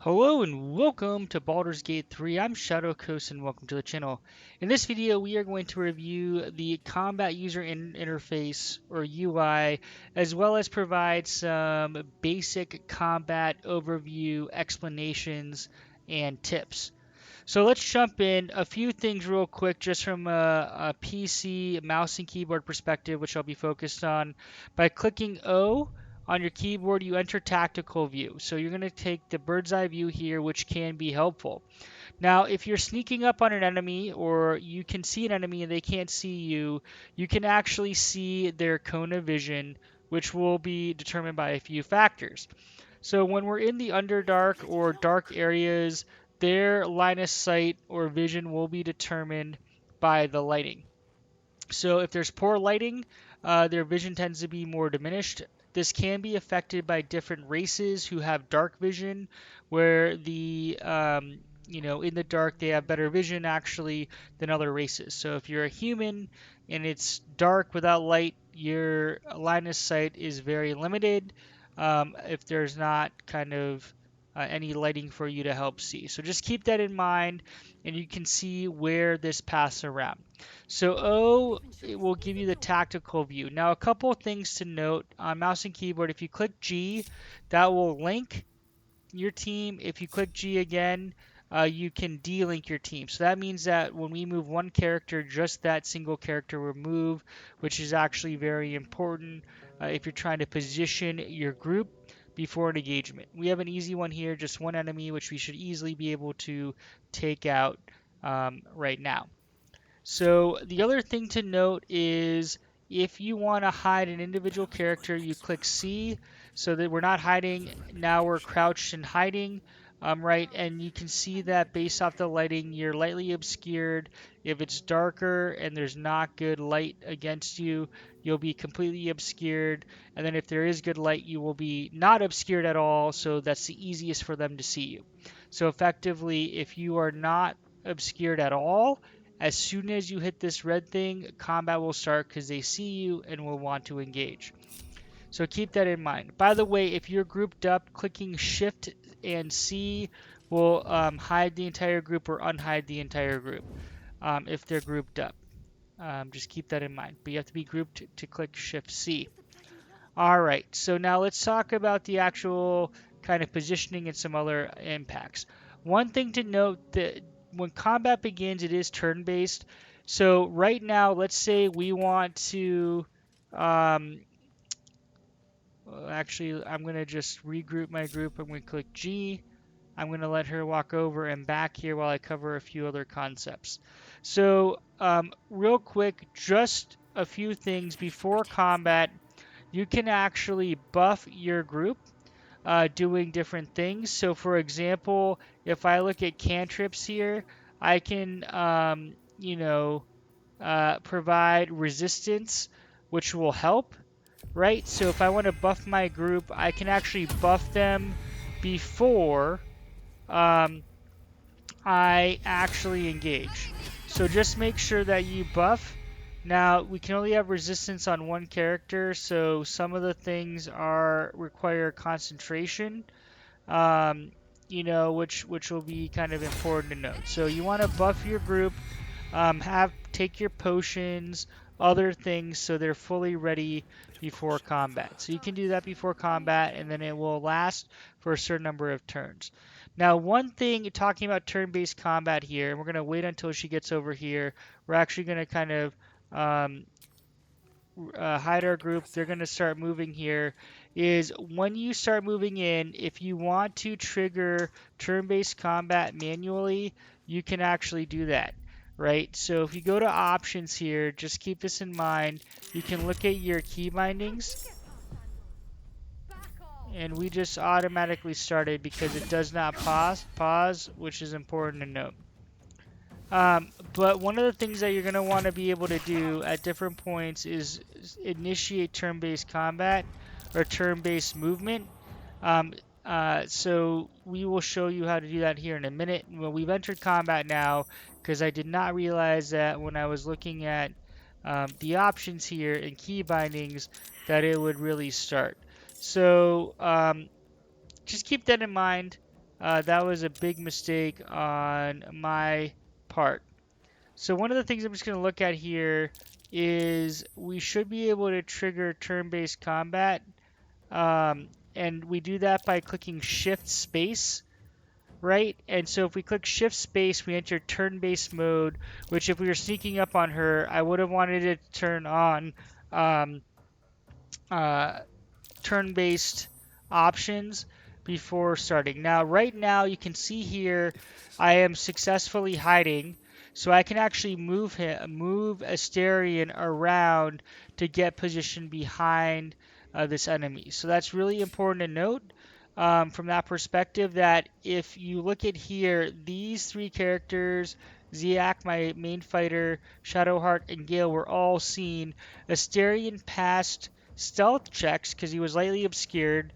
Hello and welcome to Baldur's Gate 3. I'm Shadow Coast and welcome to the channel. In this video, we are going to review the combat user interface or UI, as well as provide some basic combat overview explanations and tips. So let's jump in. A few things real quick, just from a PC mouse and keyboard perspective, which I'll be focused on. By clicking O on your keyboard, you enter tactical view. So you're going to take the bird's eye view here, which can be helpful. Now, if you're sneaking up on an enemy or you can see an enemy and they can't see you, you can actually see their cone of vision, which will be determined by a few factors. So when we're in the Underdark or dark areas, their line of sight or vision will be determined by the lighting. So if there's poor lighting, their vision tends to be more diminished. This can be affected by different races who have dark vision, where in the dark they have better vision actually than other races. So if you're a human and it's dark without light, your line of sight is very limited. If there's not kind of any lighting for you to help see. So just keep that in mind, and you can see where this passes around. So O, it will give you the tactical view. Now, a couple of things to note on mouse and keyboard. If you click G, that will link your team. If you click G again, you can delink your team. So that means that when we move one character, just that single character will move, which is actually very important if you're trying to position your group before an engagement. We have an easy one here, just one enemy, which we should easily be able to take out right now. So the other thing to note is if you want to hide an individual character, you click C so that we're not hiding. Now we're crouched and hiding, right? And you can see that based off the lighting, you're lightly obscured. If it's darker and there's not good light against you, you'll be completely obscured. And then if there is good light, you will be not obscured at all. So that's the easiest for them to see you. So effectively, if you are not obscured at all, as soon as you hit this red thing, combat will start because they see you and will want to engage. So keep that in mind. By the way, if you're grouped up, clicking Shift and C will hide the entire group or unhide the entire group if they're grouped up. Just keep that in mind. But you have to be grouped to click Shift C. All right, so now let's talk about the actual kind of positioning and some other impacts. One thing to note that when combat begins, it is turn-based. So right now, let's say we want to, actually, I'm going to just regroup my group. I'm going to click G. I'm going to let her walk over and back here while I cover a few other concepts. So real quick, just a few things before combat. You can actually buff your group doing different things. So for example, if I look at cantrips here, I can, provide resistance, which will help, right? So if I want to buff my group, I can actually buff them before I actually engage. So just make sure that you buff. Now, we can only have resistance on one character, so some of the things require concentration, which will be kind of important to note. So you want to buff your group, take your potions, other things, so they're fully ready before combat. So you can do that before combat, and then it will last for a certain number of turns. Now, one thing, talking about turn-based combat here, and we're going to wait until she gets over here. We're actually going to kind of hide our group. They're going to start moving here. Is when you start moving in, if you want to trigger turn-based combat manually, you can actually do that, right? So if you go to options here, just keep this in mind. You can look at your key bindings, and we just automatically started because it does not pause, which is important to note. But one of the things that you're going to want to be able to do at different points is initiate turn-based combat or turn-based movement. So we will show you how to do that here in a minute. Well, we've entered combat now because I did not realize that when I was looking at the options here in key bindings that it would really start. So just keep that in mind. That was a big mistake on my part. So one of the things I'm just going to look at here is we should be able to trigger turn-based combat. And we do that by clicking Shift Space, right? And so if we click Shift Space, we enter turn-based mode, which if we were sneaking up on her, I would have wanted it to turn on um, uh, turn-based options before starting. Now, right now, you can see here, I am successfully hiding, so I can actually move Asterion around to get position behind this enemy. So that's really important to note. From that perspective, that if you look at here, these three characters, Ziak, my main fighter, Shadowheart, and Gale, were all seen. Asterion passed stealth checks because he was lightly obscured.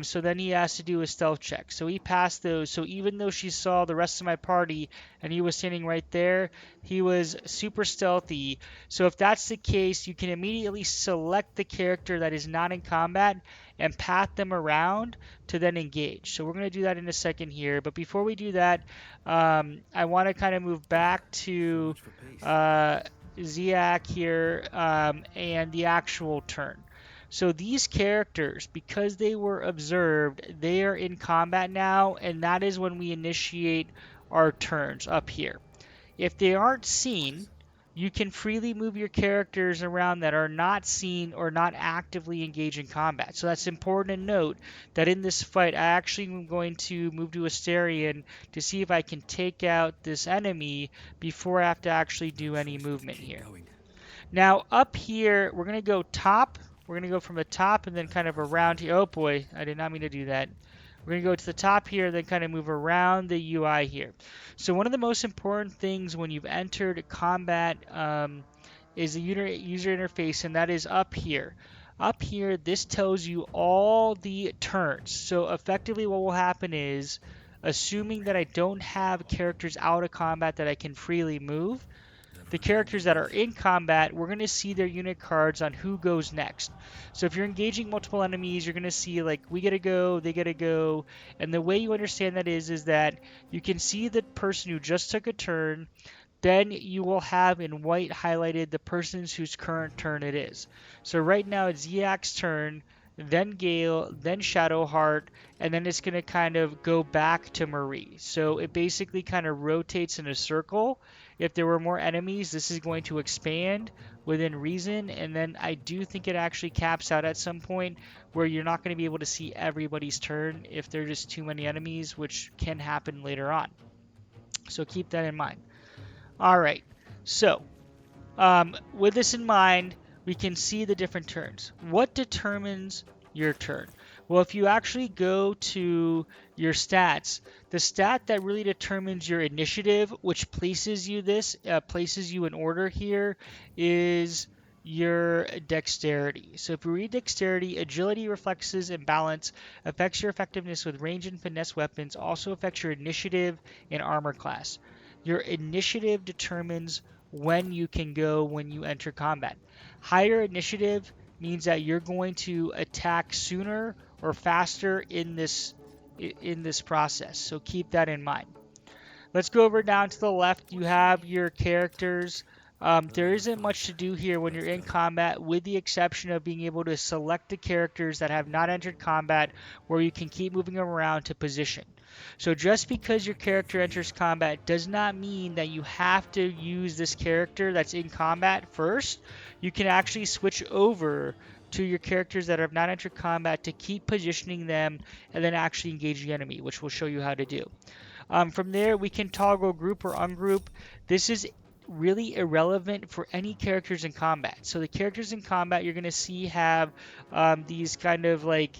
So then he has to do a stealth check. So he passed those. So even though she saw the rest of my party and he was standing right there, he was super stealthy. So if that's the case, you can immediately select the character that is not in combat and path them around to then engage. So we're going to do that in a second here. But before we do that, I want to kind of move back to Ziak here and the actual turn. So these characters, because they were observed, they are in combat now, and that is when we initiate our turns up here. If they aren't seen, you can freely move your characters around that are not seen or not actively engaged in combat. So that's important to note that in this fight, I actually am going to move to Asterion to see if I can take out this enemy before I have to actually do any movement here. Now up here, we're going to go top. We're going to go from the top and then kind of around here. Oh boy, I did not mean to do that. We're going to go to the top here, then kind of move around the UI here. So one of the most important things when you've entered combat is the user interface, and that is up here. Up here, this tells you all the turns. So effectively what will happen is, assuming that I don't have characters out of combat that I can freely move, the characters that are in combat, we're going to see their unit cards on who goes next. So if you're engaging multiple enemies, you're going to see like we get to go, they get to go. And the way you understand that is that you can see the person who just took a turn, then you will have in white highlighted the person's whose current turn it is. So right now it's Ziak's turn, then Gale, then Shadowheart, and then it's going to kind of go back to Marie. So it basically kind of rotates in a circle. If there were more enemies, this is going to expand within reason, and then I do think it actually caps out at some point where you're not going to be able to see everybody's turn if there are just too many enemies, which can happen later on. So keep that in mind. All right, so with this in mind, we can see the different turns. What determines your turn? Well, if you actually go to your stats, the stat that really determines your initiative, which places you in order here, is your dexterity. So if we read dexterity, agility, reflexes, and balance affects your effectiveness with range and finesse weapons, also affects your initiative and armor class. Your initiative determines when you can go when you enter combat. Higher initiative means that you're going to attack sooner or faster in this process. So keep that in mind. Let's go over down to the left. You have your characters. There isn't much to do here when you're in combat, with the exception of being able to select the characters that have not entered combat, where you can keep moving them around to position. So just because your character enters combat does not mean that you have to use this character that's in combat first. You can actually switch over to your characters that have not entered combat to keep positioning them and then actually engage the enemy, which we'll show you how to do. From there, we can toggle group or ungroup. This is really irrelevant for any characters in combat. So the characters in combat you're going to see have these kind of like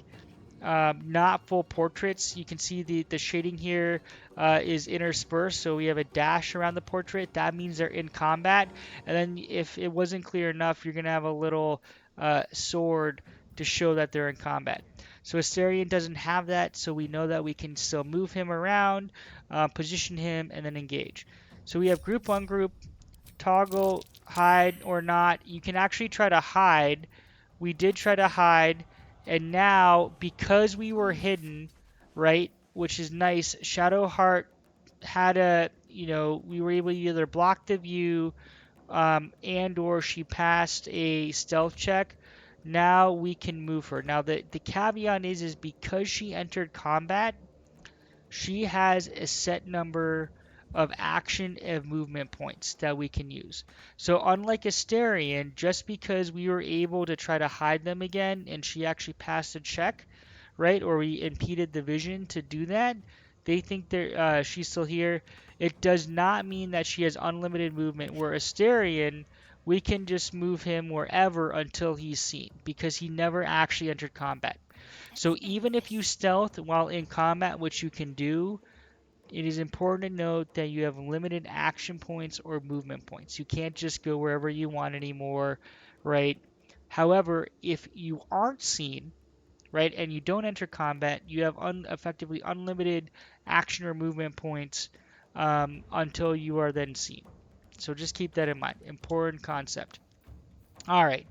not full portraits. You can see the shading here is interspersed, so we have a dash around the portrait. That means they're in combat. And then if it wasn't clear enough, you're going to have a little sword to show that they're in combat. So Asterion doesn't have that, so we know that we can still move him around, position him, and then engage. So we have group, ungroup, toggle, hide or not. You can actually try to hide. We did try to hide, and now because we were hidden, right, which is nice. Shadowheart had a, we were able to either block the view, and or she passed a stealth check. Now we can move her. Now the caveat is because she entered combat, she has a set number of action and movement points that we can use. So unlike Asterion, just because we were able to try to hide them again and she actually passed a check, right, or we impeded the vision to do that, they think she's still here. It does not mean that she has unlimited movement. Where Asterion, we can just move him wherever until he's seen because he never actually entered combat. So even if you stealth while in combat, which you can do, it is important to note that you have limited action points or movement points. You can't just go wherever you want anymore, right? However, if you aren't seen, right, and you don't enter combat, you have effectively unlimited action or movement points until you are then seen. So just keep that in mind. Important concept. All right.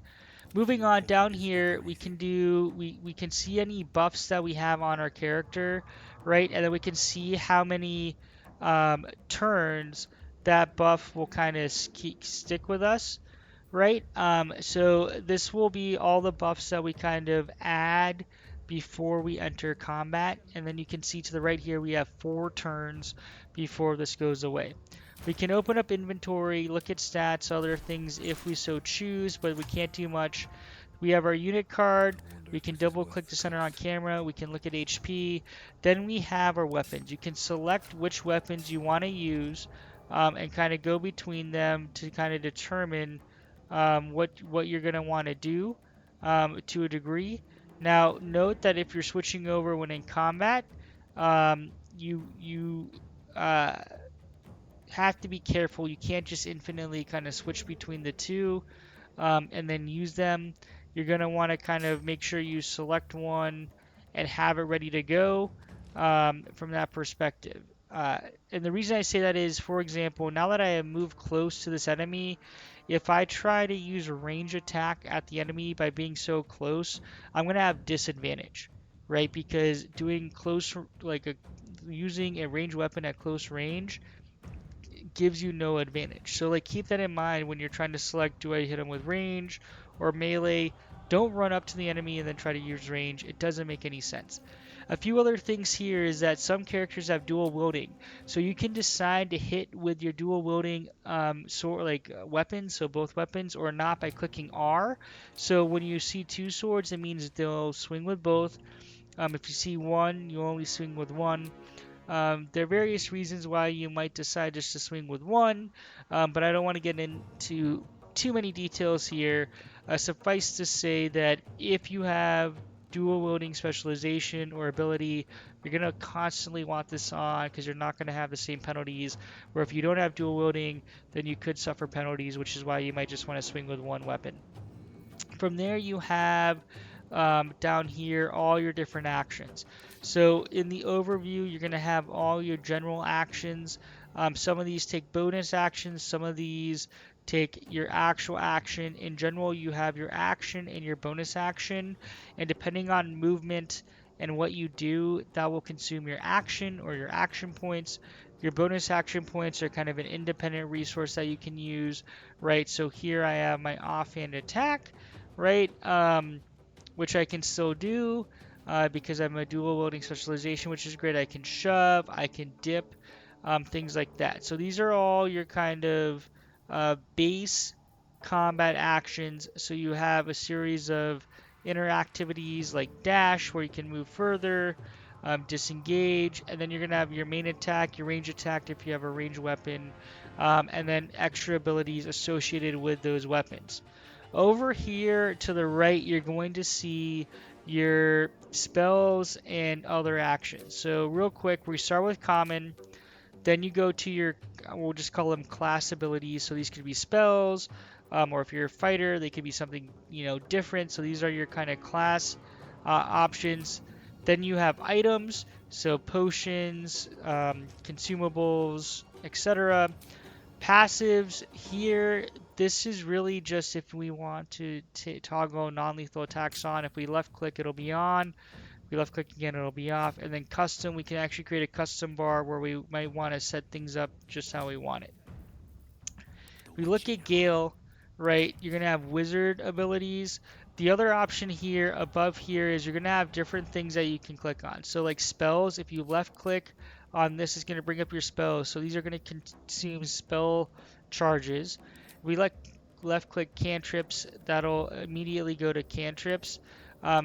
Moving on down here, we can see any buffs that we have on our character, right? And then we can see how many turns that buff will kind of stick with us, right? So this will be all the buffs that we kind of add before we enter combat. And then you can see to the right here, we have 4 turns before this goes away. We can open up inventory, look at stats, other things if we so choose, but we can't do much. We have our unit card. We can double click the center on camera. We can look at HP. Then we have our weapons. You can select which weapons you want to use and kind of go between them to kind of determine what you're going to want to do to a degree. Now, note that if you're switching over when in combat, you uh, have to be careful. You can't just infinitely kind of switch between the two and then use them. You're going to want to kind of make sure you select one and have it ready to go from that perspective. And the reason I say that is, for example, now that I have moved close to this enemy, if I try to use a range attack at the enemy by being so close, I'm going to have disadvantage, right? Because doing close, using a ranged weapon at close range gives you no advantage. So like keep that in mind when you're trying to select, do I hit him with range or melee? Don't run up to the enemy and then try to use range. It doesn't make any sense. A few other things here is that some characters have dual wielding, so you can decide to hit with your dual wielding weapons, so both weapons, or not by clicking R. So when you see 2 swords, it means they'll swing with both. If you see one, you only swing with one. There are various reasons why you might decide just to swing with one, but I don't want to get into too many details here. Suffice to say that if you have dual wielding specialization or ability, you're going to constantly want this on because you're not going to have the same penalties. Where if you don't have dual wielding, then you could suffer penalties, which is why you might just want to swing with one weapon. From there, you have down here all your different actions. So in the overview, you're going to have all your general actions. Some of these take bonus actions, some of these take your actual action. In general, you have your action and your bonus action, and depending on movement and what you do, that will consume your action or your action points. Your bonus action points are kind of an independent resource that you can use, right? So here I have my offhand attack, right? Which I can still do because I'm a dual wielding specialization, which is great. I can shove, I can dip, things like that. So these are all your kind of base combat actions. So you have a series of interactivities like dash, where you can move further, disengage, and then you're going to have your main attack, your range attack if you have a ranged weapon, and then extra abilities associated with those weapons. Over here to the right, you're going to see your spells and other actions. So real quick, we start with common, then you go to your, we'll just call them class abilities. So these could be spells, or if you're a fighter, they could be something, different. So these are your kind of class options. Then you have items, so potions, consumables, etc. Passives here, this is really just if we want to toggle non-lethal attacks on. If we left click, it'll be on. We left click again, it'll be off. And then custom, we can actually create a custom bar where we might want to set things up just how we want it. We look at Gale, right? You're going to have wizard abilities. The other option here above here is you're going to have different things that you can click on. So like spells, if you left click on this, it's going to bring up your spells. So these are going to consume spell charges. We left click cantrips, that'll immediately go to cantrips.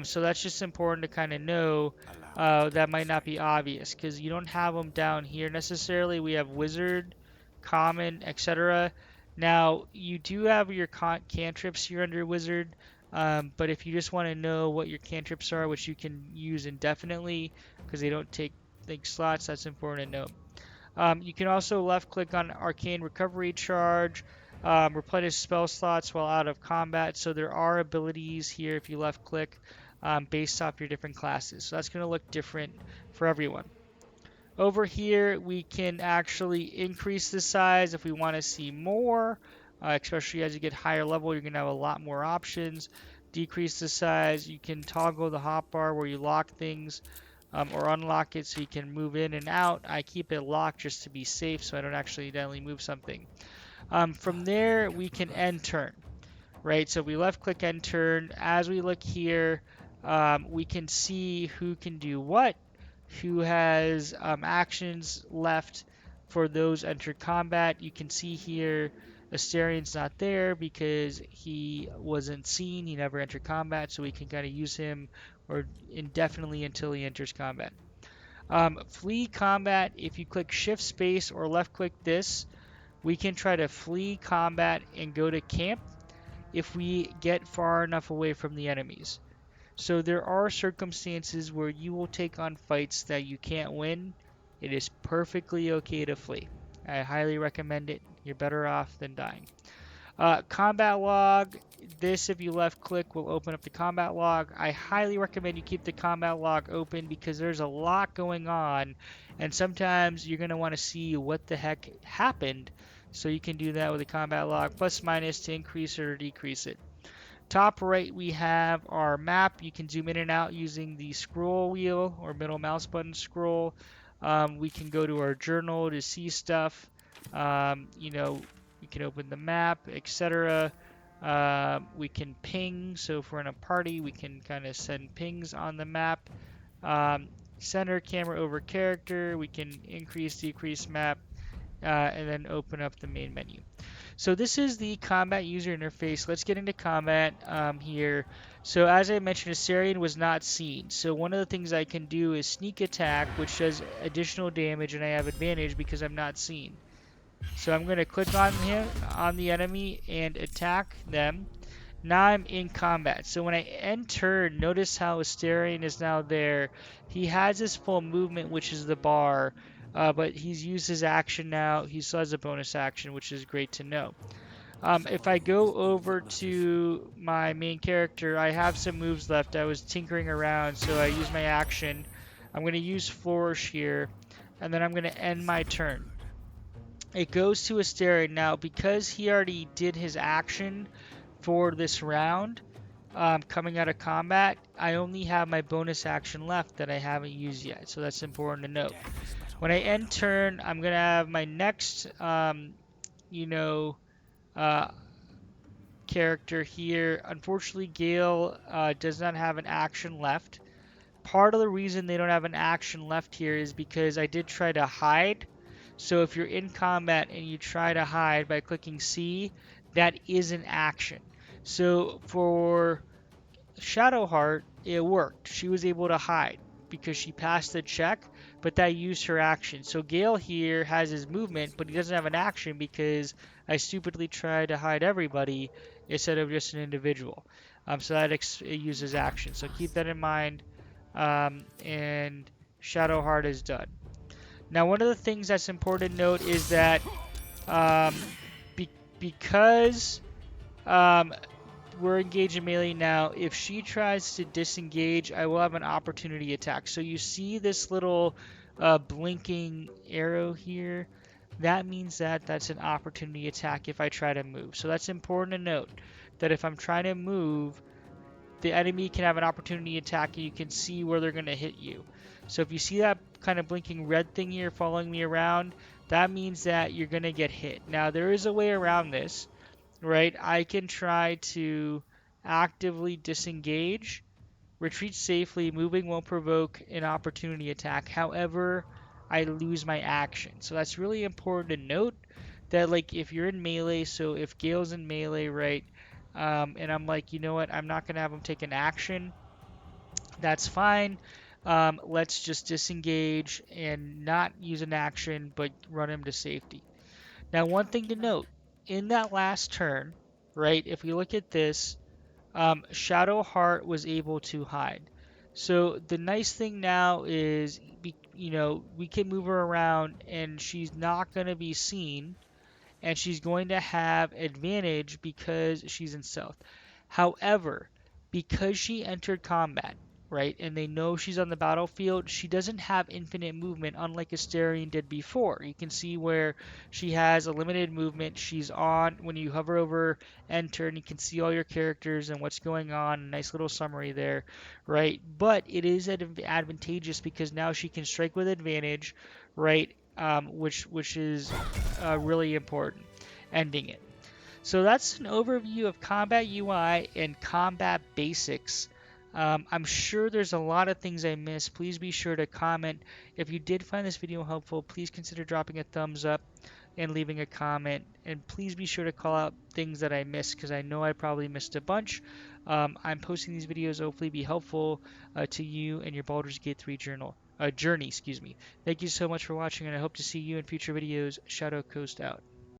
So that's just important to kind of know. That might not be obvious because you don't have them down here necessarily. We have wizard, common, etc. Now, you do have your cantrips here under Wizard, but if you just want to know what your cantrips are, which you can use indefinitely because they don't take like slots, that's important to note. You can also left click on Arcane Recovery Charge, replenish spell slots while out of combat. So there are abilities here if you left click based off your different classes. So that's going to look different for everyone. Over here, we can actually increase the size if we want to see more, especially as you get higher level, you're going to have a lot more options. Decrease the size, you can toggle the hotbar where you lock things or unlock it so you can move in and out. I keep it locked just to be safe so I don't accidentally move something. From there, we can end turn, right? So we left click end turn. As we look here, we can see who can do what, who has actions left for those entered combat. You can see here Asterian's not there because he wasn't seen. He never entered combat, so we can kind of use him or indefinitely until he enters combat. Flee combat, if you click shift space or left click this, we can try to flee combat and go to camp if we get far enough away from the enemies. So there are circumstances where you will take on fights that you can't win. It is perfectly okay to flee. I highly recommend it. You're better off than dying. Combat log. This, if you left click, will open up the combat log. I highly recommend you keep the combat log open because there's a lot going on, and sometimes you're going to want to see what the heck happened. So you can do that with the combat log, plus minus to increase it or decrease it. Top right, we have our map. You can zoom in and out using the scroll wheel or middle mouse button scroll. We can go to our journal to see stuff. We can open the map, etc. We can ping. So if we're in a party, we can kind of send pings on the map. Center camera over character. We can increase, decrease map, and then open up the main menu. So this is the combat user interface. Let's get into combat here. So as I mentioned, Asterion was not seen. So one of the things I can do is sneak attack, which does additional damage, and I have advantage because I'm not seen. So I'm going to click on him, on the enemy, and attack them. Now I'm in combat. So when I enter, notice how Asterion is now there. He has his full movement, which is the bar, but he's used his action now. He still has a bonus action, which is great to know. If I go over to my main character, I have some moves left. I was tinkering around, so I use my action. I'm going to use Flourish here, and then I'm going to end my turn. It goes to Asterion. Now, because he already did his action for this round, coming out of combat, I only have my bonus action left that I haven't used yet, so that's important to note. When I end turn, I'm going to have my next, character here. Unfortunately, Gale does not have an action left. Part of the reason they don't have an action left here is because I did try to hide. So if you're in combat and you try to hide by clicking C, that is an action. So for Shadowheart, it worked. She was able to hide because she passed the check, but that used her action. So Gale here has his movement, but he doesn't have an action because I stupidly tried to hide everybody instead of just an individual. So that it uses action. So keep that in mind. And Shadowheart is done. Now, one of the things that's important to note is that um, because we're engaged in melee now, if she tries to disengage, I will have an opportunity attack. So you see this little blinking arrow here. That means that that's an opportunity attack if I try to move. So that's important to note, that if I'm trying to move, the enemy can have an opportunity attack and you can see where they're going to hit you. So if you see that kind of blinking red thing here following me around, that means that you're going to get hit. Now, there is a way around this, right? I can try to actively disengage, retreat safely, moving won't provoke an opportunity attack. However, I lose my action. So that's really important to note that like if you're in melee, so if Gale's in melee, right, and I'm like, you know what, I'm not gonna have him take an action. That's fine. Let's just disengage and not use an action, but run him to safety. Now, one thing to note in that last turn, right? If we look at this, Shadowheart was able to hide. So the nice thing now is, we can move her around and she's not going to be seen and she's going to have advantage because she's in stealth. However, because she entered combat, right, and they know she's on the battlefield, she doesn't have infinite movement unlike Asterion did before. You can see where she has a limited movement. She's on, when you hover over enter, and you can see all your characters and what's going on. Nice little summary there, right? But it is advantageous because now she can strike with advantage, right? Which is really important, ending it. So that's an overview of combat UI and combat basics. I'm sure there's a lot of things I missed. Please be sure to comment. If you did find this video helpful, please consider dropping a thumbs up and leaving a comment. And please be sure to call out things that I missed because I know I probably missed a bunch. I'm posting these videos to hopefully be helpful to you and your Baldur's Gate 3 journey. Excuse me. Thank you so much for watching, and I hope to see you in future videos. Shadow Coast out.